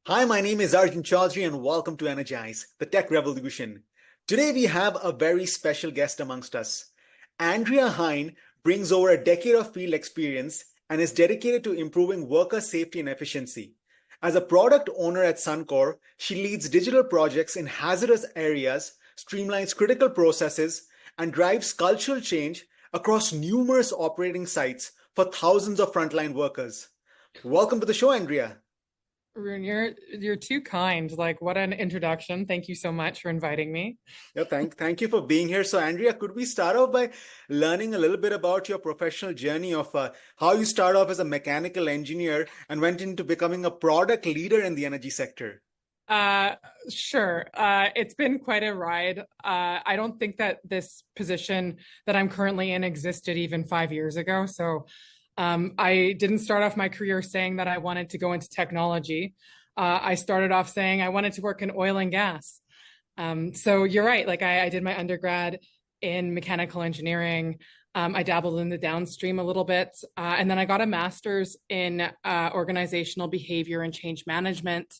Hi, my name is Arjun Chaudhary, and welcome to ENERGIZE, the tech revolution. Today, we have a very special guest amongst us. Andrea HINE brings over a decade of field experience and is dedicated to improving worker safety and efficiency. As a product owner at Suncor, she leads digital projects in hazardous areas, streamlines critical processes, and drives cultural change across numerous operating sites for thousands of frontline workers. Welcome to the show, Andrea. Rune, you're too kind. Like, what an introduction. Thank you so much for inviting me. Yeah, thank you for being here. So, Andrea, could we start off by learning a little bit about your professional journey of how you start off as a mechanical engineer and went into becoming a product leader in the energy sector? Uh, sure. It's been quite a ride. I don't think that this position that I'm currently in existed even 5 years ago. So, I didn't start off my career saying that I wanted to go into technology. I started off saying I wanted to work in oil and gas. So you're right. Like I did my undergrad in mechanical engineering. I dabbled in the downstream a little bit, and then I got a master's in organizational behavior and change management.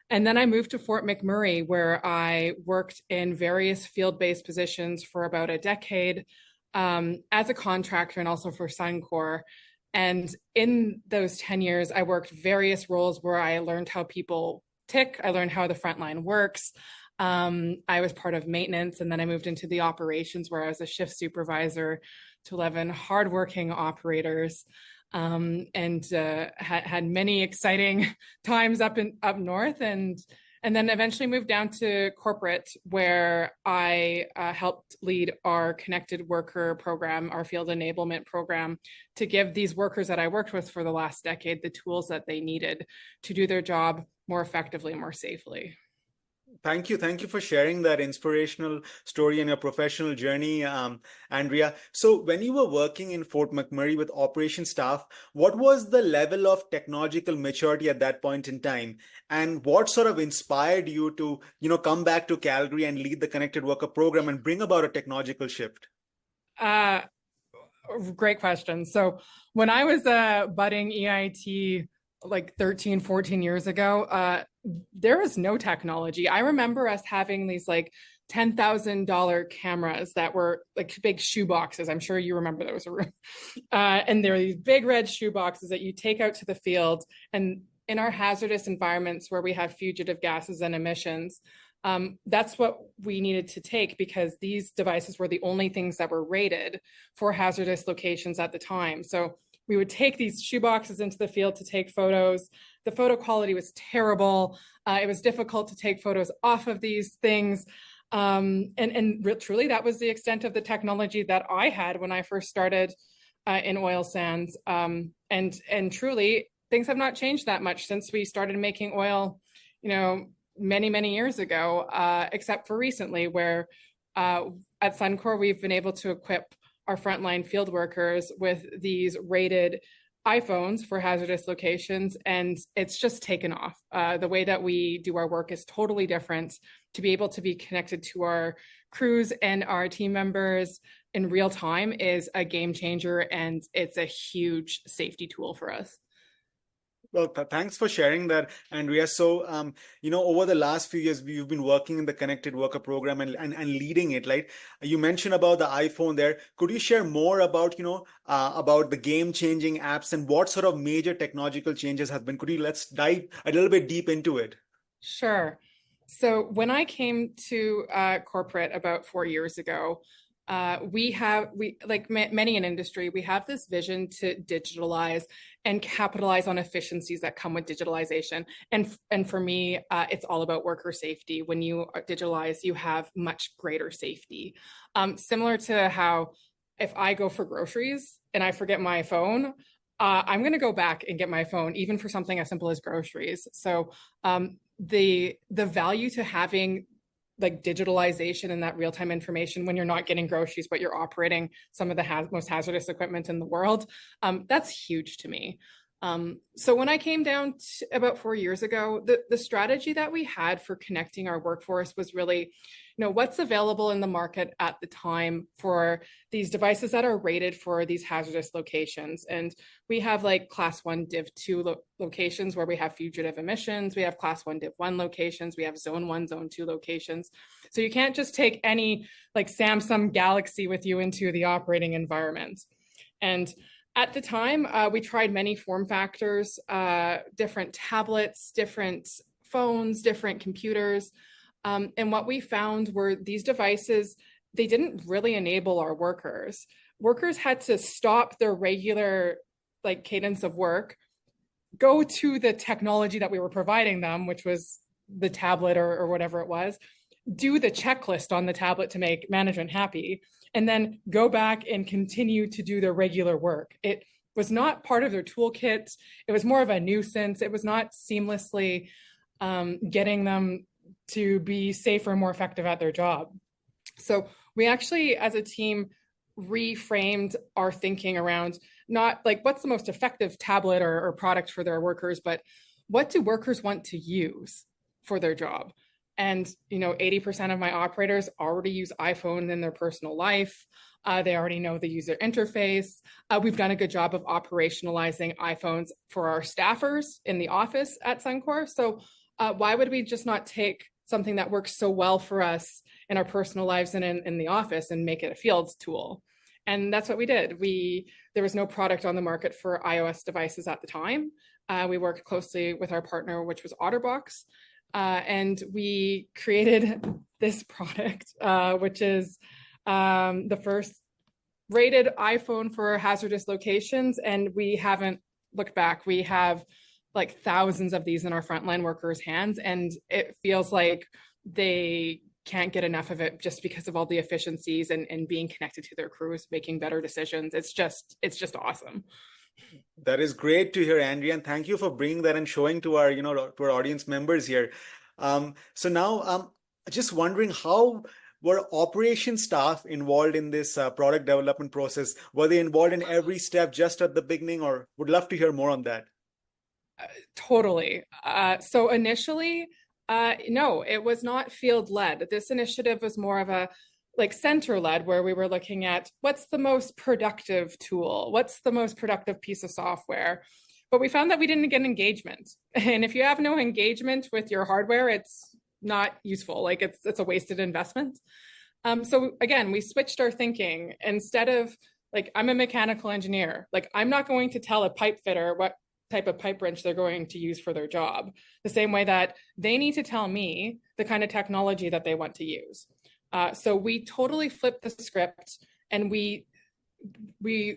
And then I moved to Fort McMurray, where I worked in various field-based positions for about a decade as a contractor and also for Suncor. And in those 10 years, I worked various roles where I learned how people tick. I learned how the front line works. I was part of maintenance, and then I moved into the operations where I was a shift supervisor to 11 hardworking operators, and had many exciting times up north, and then eventually moved down to corporate where I helped lead our connected worker program, our field enablement program, to give these workers that I worked with for the last decade the tools that they needed to do their job more effectively, more safely. Thank you. Thank you for sharing that inspirational story and your professional journey, Andrea. So, when you were working in Fort McMurray with operation staff, what was the level of technological maturity at that point in time? And what sort of inspired you to, come back to Calgary and lead the Connected Worker program and bring about a technological shift? Uh, Great question. So when I was a budding EIT like 13, 14 years ago, there was no technology. I remember us having these like $10,000 cameras that were like big shoe boxes. I'm sure you remember those. And there are these big red shoe boxes that you take out to the field. And in our hazardous environments where we have fugitive gases and emissions, that's what we needed to take because these devices were the only things that were rated for hazardous locations at the time. So we would take these shoe boxes into the field to take photos. The photo quality was terrible. It was difficult to take photos off of these things. And truly, that was the extent of the technology that I had when I first started in oil sands. And truly, things have not changed that much since we started making oil, many, many years ago, except for recently, where at Suncor, we've been able to equip our frontline field workers with these rated iPhones for hazardous locations, and it's just taken off. The way that we do our work is totally different. To be able to be connected to our crews and our team members in real time is a game changer, and it's a huge safety tool for us. Well, thanks for sharing that, Andrea. So, over the last few years, we've been working in the Connected Worker program and leading it, right? You mentioned about the iPhone there. Could you share more about, about the game-changing apps and what sort of major technological changes have been? Let's dive a little bit deep into it. Sure. So when I came to corporate about 4 years ago, we like many in industry, we have this vision to digitalize and capitalize on efficiencies that come with digitalization. And for me, it's all about worker safety. When you digitalize, you have much greater safety. Similar to how if I go for groceries and I forget my phone, I'm going to go back and get my phone, even for something as simple as groceries. So the value to having like digitalization and that real-time information when you're not getting groceries, but you're operating some of the most hazardous equipment in the world, that's huge to me. So when I came down about 4 years ago, the strategy that we had for connecting our workforce was really, what's available in the market at the time for these devices that are rated for these hazardous locations. And we have like class 1 div 2 locations where we have fugitive emissions. We have class 1 div 1 locations. We have zone 1, zone 2 locations. So you can't just take any like Samsung Galaxy with you into the operating environment. And at the time, we tried many form factors, different tablets, different phones, different computers. And what we found were these devices, they didn't really enable our workers. Workers had to stop their regular like cadence of work, go to the technology that we were providing them, which was the tablet or whatever it was, do the checklist on the tablet to make management happy, and then go back and continue to do their regular work. It was not part of their toolkit. It was more of a nuisance. It was not seamlessly getting them to be safer and more effective at their job. So we actually, as a team, reframed our thinking around not like what's the most effective tablet or product for their workers, but what do workers want to use for their job? And 80% of my operators already use iPhone in their personal life. They already know the user interface. We've done a good job of operationalizing iPhones for our staffers in the office at Suncor. So why would we just not take something that works so well for us in our personal lives and in the office and make it a field tool? And that's what we did. There was no product on the market for iOS devices at the time. We worked closely with our partner, which was OtterBox. And we created this product, which is the first rated iPhone for hazardous locations. And we haven't looked back. We have like thousands of these in our frontline workers' hands. And it feels like they can't get enough of it just because of all the efficiencies and being connected to their crews, making better decisions. It's just awesome. That is great to hear, Andrea, and thank you for bringing that and showing to our, to our audience members here. So now, just wondering, how were operation staff involved in this product development process? Were they involved in every step just at the beginning, or would love to hear more on that? Totally. So initially, no, it was not field led. This initiative was more of a like center led, where we were looking at what's the most productive tool, what's the most productive piece of software. But we found that we didn't get engagement. And if you have no engagement with your hardware, it's not useful. Like it's a wasted investment. So again, we switched our thinking. Instead of like, I'm a mechanical engineer, like I'm not going to tell a pipe fitter what type of pipe wrench they're going to use for their job, the same way that they need to tell me the kind of technology that they want to use. So we totally flipped the script, and we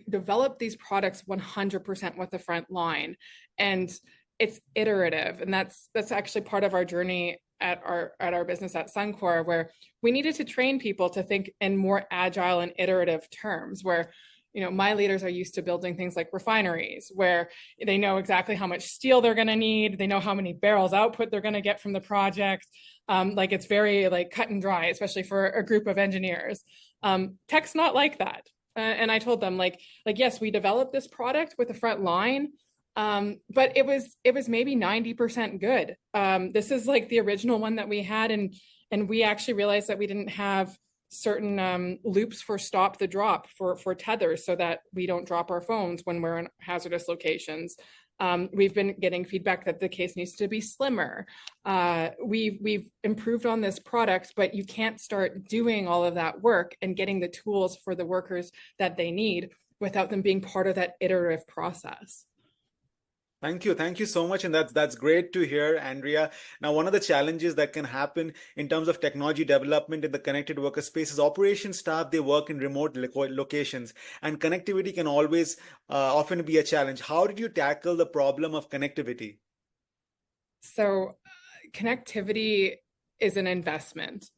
developed these products 100% with the front line, and it's iterative. And that's actually part of our journey at our business at Suncor, where we needed to train people to think in more agile and iterative terms, where my leaders are used to building things like refineries, where they know exactly how much steel they're going to need. They know how many barrels output they're going to get from the project. Like it's very like cut and dry, especially for a group of engineers. Tech's not like that. And I told them like, yes, we developed this product with the front line, but it was maybe 90% good. This is like the original one that we had. And we actually realized that we didn't have certain loops for stop the drop for tethers, so that we don't drop our phones when we're in hazardous locations. We've been getting feedback that the case needs to be slimmer. We've improved on this product, but you can't start doing all of that work and getting the tools for the workers that they need without them being part of that iterative process. Thank you. Thank you so much. And that's great to hear, Andrea. Now, one of the challenges that can happen in terms of technology development in the connected worker space is operation staff, they work in remote locations, and connectivity can always often be a challenge. How did you tackle the problem of connectivity? So connectivity is an investment.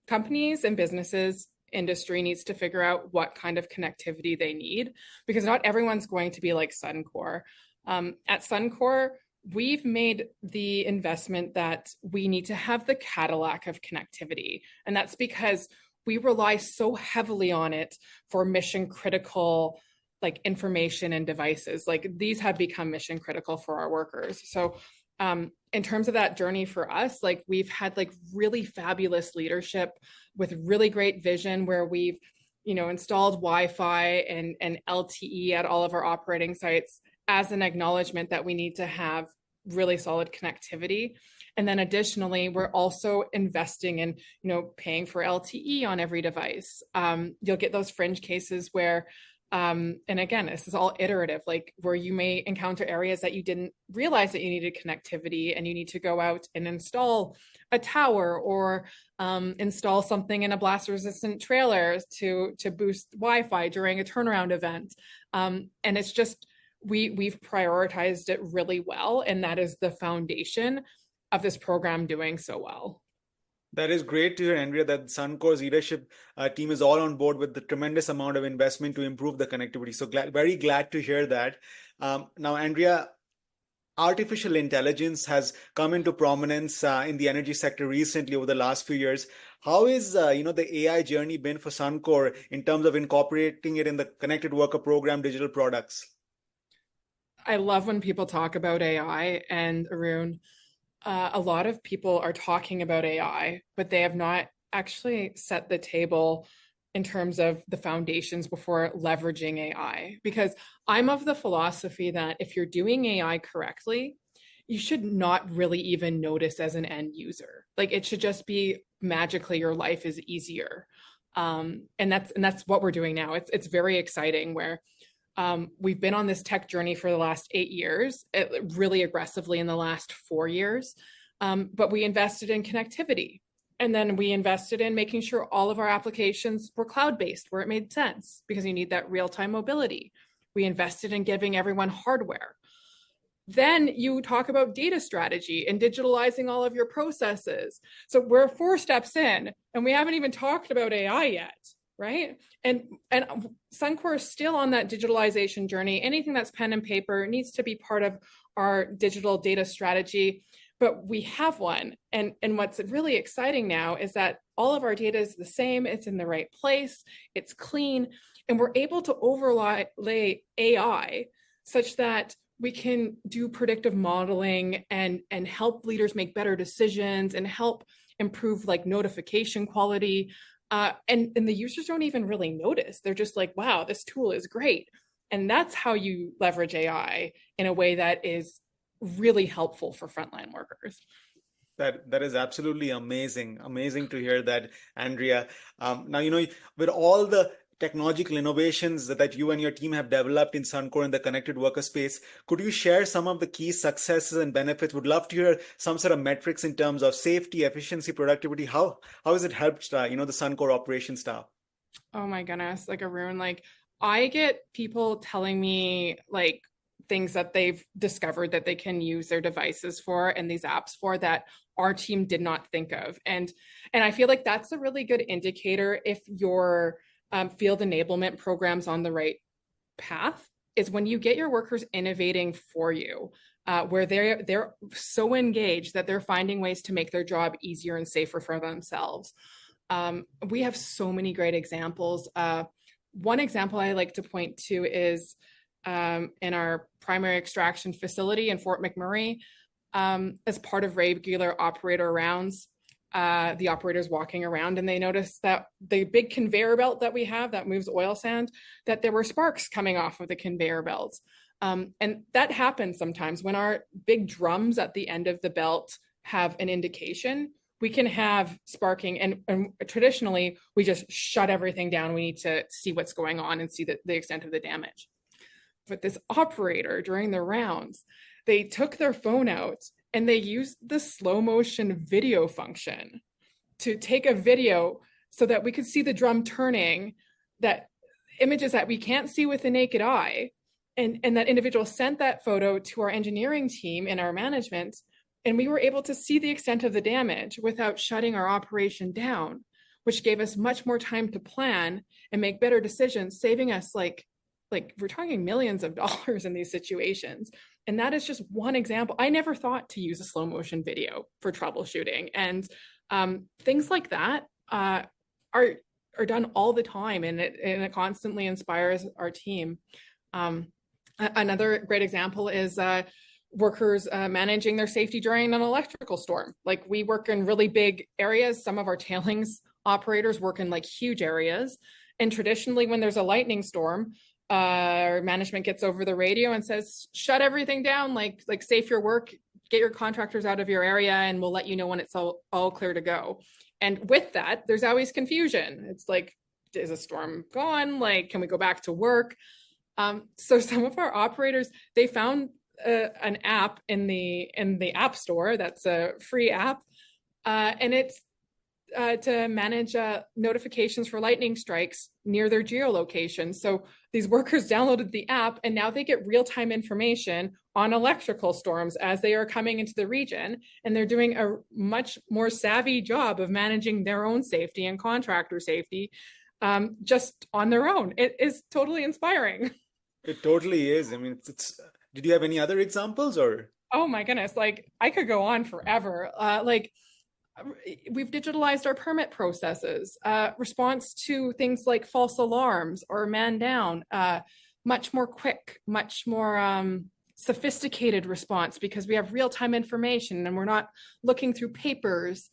Companies and businesses, industry needs to figure out what kind of connectivity they need, because not everyone's going to be like Suncor. At Suncor, we've made the investment that we need to have the Cadillac of connectivity. And that's because we rely so heavily on it for mission critical like information and devices. Like these have become mission critical for our workers. So in terms of that journey for us, like we've had like really fabulous leadership with really great vision where we've, installed Wi-Fi and LTE at all of our operating sites as an acknowledgement that we need to have really solid connectivity. And then additionally, we're also investing in, paying for LTE on every device. You'll get those fringe cases where, and again, this is all iterative, like where you may encounter areas that you didn't realize that you needed connectivity and you need to go out and install a tower or install something in a blast resistant trailer to boost Wi-Fi during a turnaround event. And it's just, we've prioritized it really well. And that is the foundation of this program doing so well. That is great to hear, Andrea, that Suncor's leadership team is all on board with the tremendous amount of investment to improve the connectivity. So very glad to hear that. Now, Andrea, artificial intelligence has come into prominence in the energy sector recently over the last few years. How is the AI journey been for Suncor in terms of incorporating it in the Connected Worker program digital products? I love when people talk about AI, and Arun, a lot of people are talking about AI, but they have not actually set the table in terms of the foundations before leveraging AI. Because I'm of the philosophy that if you're doing AI correctly, you should not really even notice as an end user. Like it should just be magically your life is easier. And that's what we're doing now. It's very exciting where we've been on this tech journey for the last 8 years, really aggressively in the last 4 years. But we invested in connectivity. And then we invested in making sure all of our applications were cloud-based where it made sense because you need that real-time mobility. We invested in giving everyone hardware. Then you talk about data strategy and digitalizing all of your processes. So we're 4 steps in and we haven't even talked about AI yet. Right. And Suncor is still on that digitalization journey. Anything that's pen and paper needs to be part of our digital data strategy, but we have one. And what's really exciting now is that all of our data is the same. It's in the right place. It's clean. And we're able to overlay AI such that we can do predictive modeling and help leaders make better decisions and help improve like notification quality. And the users don't even really notice. They're just like, wow, this tool is great. And that's how you leverage AI in a way that is really helpful for frontline workers. That is absolutely amazing. Amazing to hear that, Andrea. Now, with all the technological innovations that you and your team have developed in Suncor in the connected worker space, could you share some of the key successes and benefits? Would love to hear some sort of metrics in terms of safety, efficiency, productivity. How has it helped, the Suncor operation staff? Oh my goodness, like Arun, like I get people telling me like things that they've discovered that they can use their devices for and these apps for that our team did not think of. And I feel like that's a really good indicator if your field enablement programs on the right path is when you get your workers innovating for you, where they're so engaged that they're finding ways to make their job easier and safer for themselves. We have so many great examples. One example I like to point to is in our primary extraction facility in Fort McMurray, as part of regular operator rounds, the operators walking around and they noticed that the big conveyor belt that we have that moves oil sand, that there were sparks coming off of the conveyor belts. And that happens sometimes when our big drums at the end of the belt have an indication. We can have sparking and traditionally we just shut everything down. We need to see what's going on and see the extent of the damage. But this operator during the rounds, they took their phone out and they used the slow motion video function to take a video so that we could see the drum turning, that images that we can't see with the naked eye. And that individual sent that photo to our engineering team and our management, and we were able to see the extent of the damage without shutting our operation down, which gave us much more time to plan and make better decisions, saving us like we're talking millions of dollars in these situations. And that is just one example. I never thought to use a slow motion video for troubleshooting. And things like that are done all the time. And it constantly inspires our team. Another great example is workers managing their safety during an electrical storm. Like we work in really big areas. Some of our tailings operators work in like huge areas. And traditionally, when there's a lightning storm, management gets over the radio and says, shut everything down, like safe your work, get your contractors out of your area, and we'll let you know when it's all clear to go. And with that, there's always confusion. It's like, is a storm gone? Like, can we go back to work? So some of our operators, they found an app in the App Store that's a free app, and it's to manage notifications for lightning strikes near their geolocation. So these workers downloaded the app, and now they get real-time information on electrical storms as they are coming into the region, and they're doing a much more savvy job of managing their own safety and contractor safety just on their own. It is totally inspiring. It totally is. I mean, did you have any other examples or? Oh my goodness, like I could go on forever. Like we've digitalized our permit processes, response to things like false alarms or man down, much more quick, much more sophisticated response because we have real-time information and we're not looking through papers.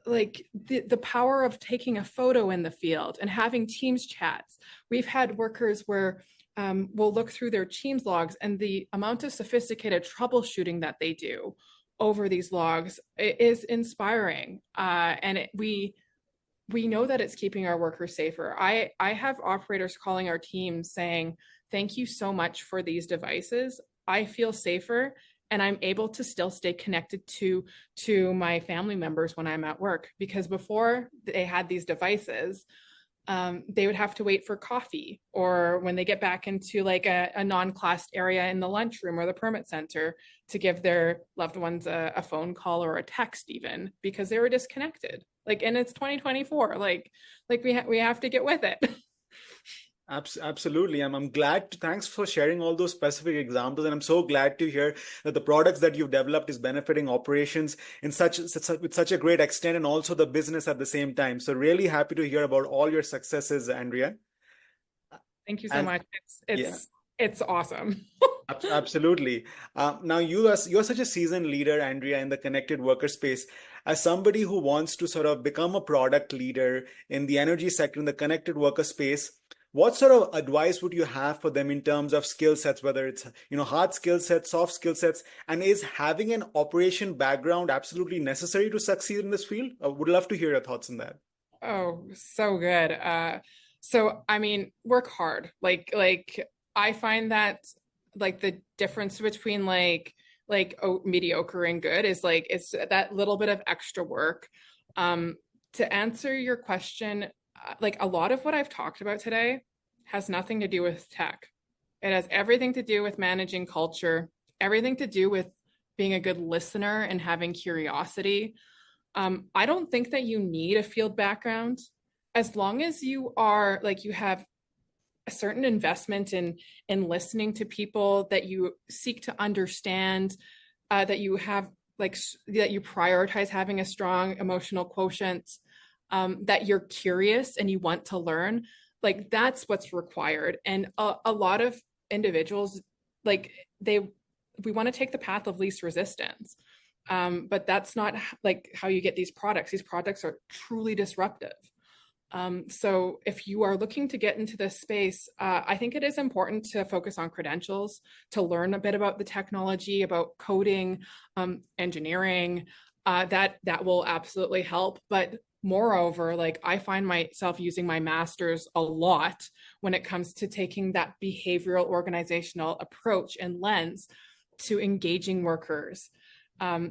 Like the power of taking a photo in the field and having Teams chats. We've had workers where we'll look through their Teams logs, and the amount of sophisticated troubleshooting that they do over these logs is inspiring. And we know that it's keeping our workers safer. I have operators calling our teams saying, thank you so much for these devices. I feel safer, and I'm able to still stay connected to my family members when I'm at work. Because before they had these devices, they would have to wait for coffee, or when they get back into like a non-classed area in the lunchroom or the permit center, to give their loved ones a phone call or a text, even because they were disconnected. Like, and it's 2024. Like we have to get with it. Absolutely. I'm glad thanks for sharing all those specific examples. And I'm so glad to hear that the products that you've developed is benefiting operations with such a great extent, and also the business at the same time. So really happy to hear about all your successes, Andrea. Thank you so And much. yeah, It's awesome. absolutely. Now you're such a seasoned leader, Andrea, in the connected worker space. As somebody who wants to sort of become a product leader in the energy sector, in the connected worker space, what sort of advice would you have for them in terms of skill sets, whether it's, hard skill sets, soft skill sets, and is having an operation background absolutely necessary to succeed in this field? I would love to hear your thoughts on that. Oh, so good. So I mean, work hard. Like I find that like the difference between mediocre and good is like it's that little bit of extra work. To answer your question, like a lot of what I've talked about today has nothing to do with tech. It has everything to do with managing culture, everything to do with being a good listener and having curiosity. I don't think that you need a field background as long as you are like you have a certain investment in listening to people, that you seek to understand, that you have that you prioritize having a strong emotional quotient, that you're curious and you want to learn. Like that's what's required. And a lot of individuals, like we want to take the path of least resistance. But that's not like how you get these products. These products are truly disruptive. So if you are looking to get into this space, I think it is important to focus on credentials, to learn a bit about the technology, about coding, engineering. That will absolutely help. But moreover, like I find myself using my master's a lot when it comes to taking that behavioral organizational approach and lens to engaging workers.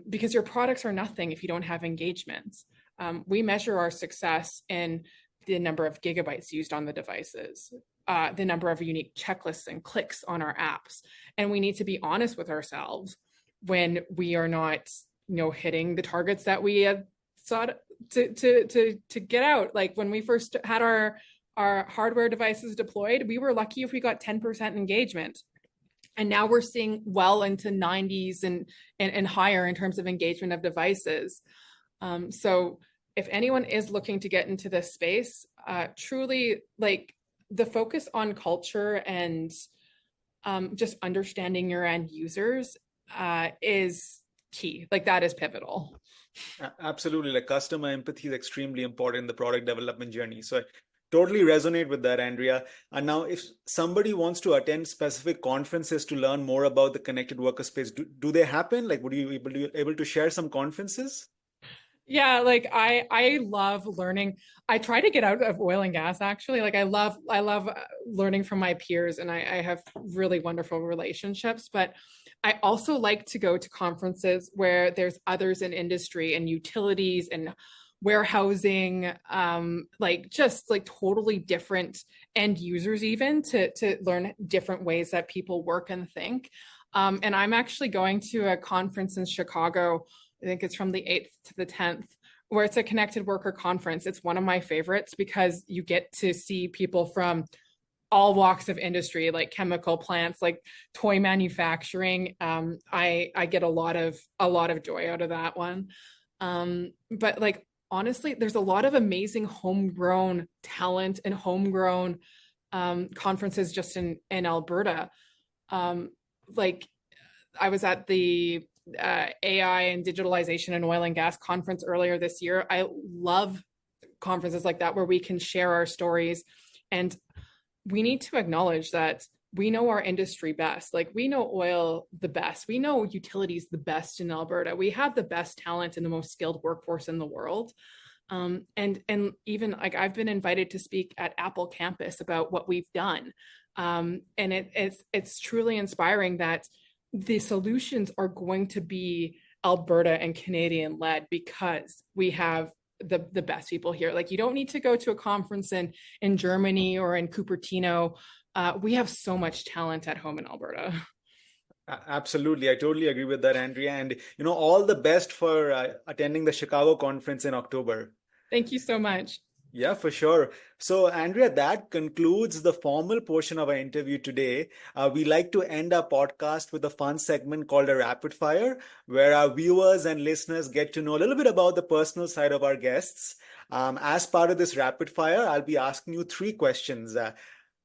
Because your products are nothing if you don't have engagements. We measure our success in the number of gigabytes used on the devices, the number of unique checklists and clicks on our apps. And we need to be honest with ourselves when we are not, hitting the targets that we had sought to get out. Like when we first had our hardware devices deployed, we were lucky if we got 10% engagement. And now we're seeing well into 90s and higher in terms of engagement of devices. So if anyone is looking to get into this space, truly like the focus on culture and just understanding your end users is key. Like that is pivotal. Absolutely. Like customer empathy is extremely important in the product development journey. So I totally resonate with that, Andrea. And now, if somebody wants to attend specific conferences to learn more about the connected worker space, do they happen? Like, would you able to share some conferences? Yeah, like I love learning. I try to get out of oil and gas actually. Like I love learning from my peers and I have really wonderful relationships, but I also like to go to conferences where there's others in industry and utilities and warehousing, like just like totally different end users even to learn different ways that people work and think. And I'm actually going to a conference in Chicago. I think it's from the 8th to the 10th, where it's a connected worker conference. It's one of my favorites because you get to see people from all walks of industry, like chemical plants, like toy manufacturing. I get a lot of joy out of that one. But like honestly, there's a lot of amazing homegrown talent and homegrown conferences just in Alberta. Um, like I was at the AI and digitalization and oil and gas conference earlier this year. I love conferences like that where we can share our stories. And we need to acknowledge that we know our industry best. Like we know oil the best. We know utilities the best in Alberta. We have the best talent and the most skilled workforce in the world. And even like I've been invited to speak at Apple campus about what we've done. And it's truly inspiring that the solutions are going to be Alberta and Canadian led because we have the best people here. Like you don't need to go to a conference in Germany or in Cupertino. We have so much talent at home in Alberta. Absolutely. I totally agree with that, Andrea. And, all the best for attending the Chicago conference in October. Thank you so much. Yeah, for sure. So, Andrea, that concludes the formal portion of our interview today. We like to end our podcast with a fun segment called a rapid fire, where our viewers and listeners get to know a little bit about the personal side of our guests. As part of this rapid fire, I'll be asking you three questions.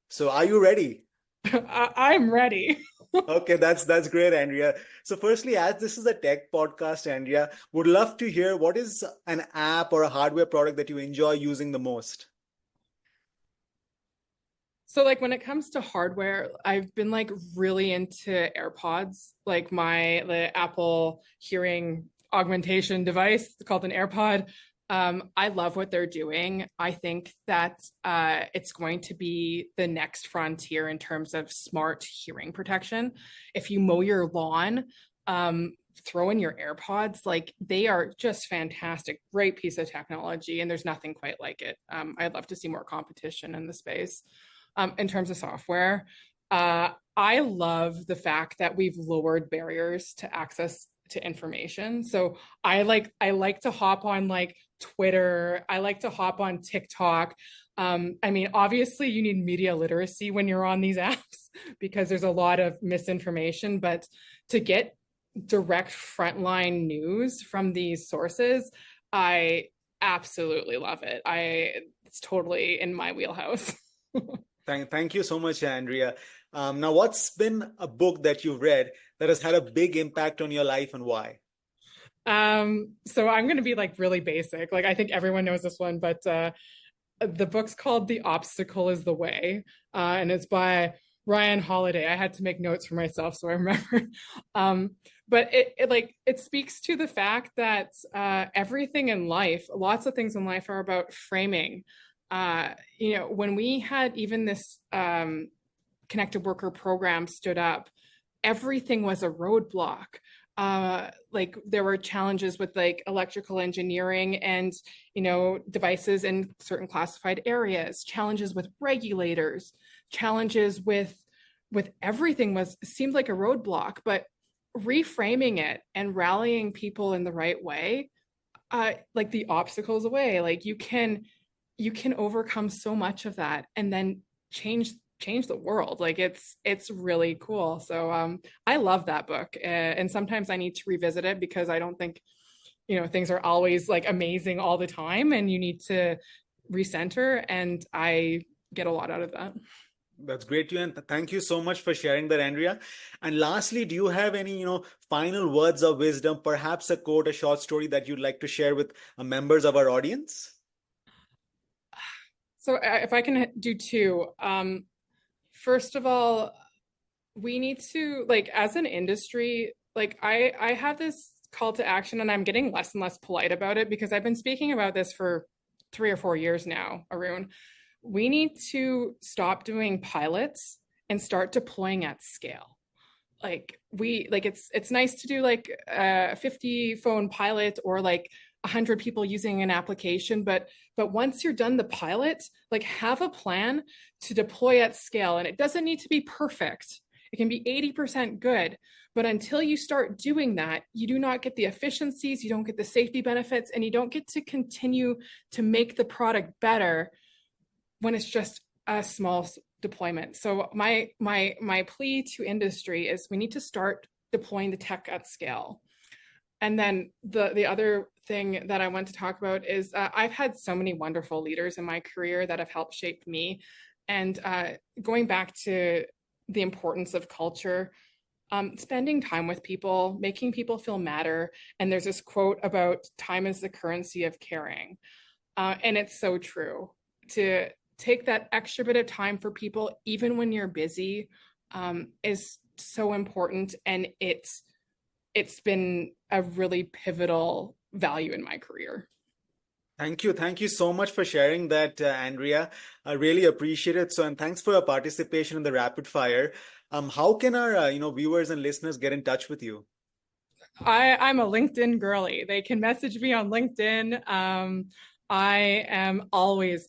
So, are you ready? I'm ready. Okay, that's great, Andrea. So firstly, as this is a tech podcast, Andrea, would love to hear what is an app or a hardware product that you enjoy using the most? So like when it comes to hardware, I've been like really into AirPods, like the Apple hearing augmentation device called an AirPod. I love what they're doing. I think that it's going to be the next frontier in terms of smart hearing protection. If you mow your lawn, throw in your AirPods, like they are just fantastic, great piece of technology, and there's nothing quite like it. I'd love to see more competition in the space. In terms of software, I love the fact that we've lowered barriers to access to information. So I like to hop on like Twitter. I like to hop on TikTok. I mean, obviously you need media literacy when you're on these apps because there's a lot of misinformation, but to get direct frontline news from these sources, I absolutely love it. It's totally in my wheelhouse. Thank you so much, Andrea. Now, what's been a book that you've read that has had a big impact on your life and why? So I'm going to be like really basic. Like I think everyone knows this one, but the book's called The Obstacle is the Way, and it's by Ryan Holiday. I had to make notes for myself so I remember. But it speaks to the fact that everything in life, lots of things in life are about framing. When we had even this connected worker program stood up, everything was a roadblock. Like there were challenges with like electrical engineering and devices in certain classified areas, challenges with regulators, challenges with everything seemed like a roadblock. But reframing it and rallying people in the right way, like the obstacles away, like you can overcome so much of that and then change the world. Like it's really cool. So I love that book, and sometimes I need to revisit it because I don't think things are always like amazing all the time, and you need to recenter. And get a lot out of that. That's great, you and thank you so much for sharing that, Andrea. And lastly, do you have any, final words of wisdom, perhaps a quote, a short story that you'd like to share with members of our audience? So if I can do two, first of all, we need to like as an industry, like I have this call to action and I'm getting less and less polite about it because I've been speaking about this for 3 or 4 years now, Arun. We need to stop doing pilots and start deploying at scale. It's nice to do like a 50 phone pilot or like 100 people using an application, but once you're done the pilot, like have a plan to deploy at scale. And it doesn't need to be perfect. It can be 80% good. But until you start doing that, you do not get the efficiencies, you don't get the safety benefits, and you don't get to continue to make the product better when it's just a small deployment. So my plea to industry is we need to start deploying the tech at scale. And then the other thing that I want to talk about is I've had so many wonderful leaders in my career that have helped shape me. And going back to the importance of culture, spending time with people, making people feel matter. And there's this quote about time is the currency of caring. And it's so true. To take that extra bit of time for people, even when you're busy, is so important. And it's been a really pivotal value in my career. Thank you. Thank you so much for sharing that, Andrea. I really appreciate it. So, and thanks for your participation in the rapid fire. How can our, viewers and listeners get in touch with you? I'm a LinkedIn girly. They can message me on LinkedIn. I am always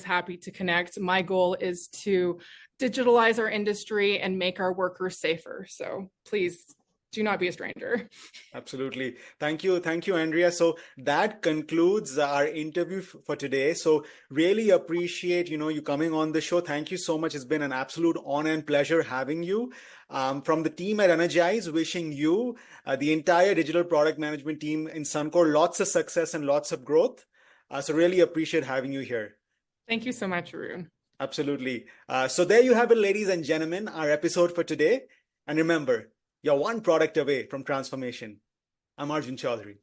happy to connect. My goal is to digitalize our industry and make our workers safer. So please do not be a stranger. Absolutely. Thank you. Thank you, Andrea. So that concludes our interview for today. So really appreciate, you coming on the show. Thank you so much. It's been an absolute honor and pleasure having you. From the team at Energize, wishing you, the entire digital product management team in Suncor, lots of success and lots of growth. So really appreciate having you here. Thank you so much, Arun. Absolutely. So there you have it, ladies and gentlemen, our episode for today. And remember, you're one product away from transformation. I'm Arjun Chaudhary.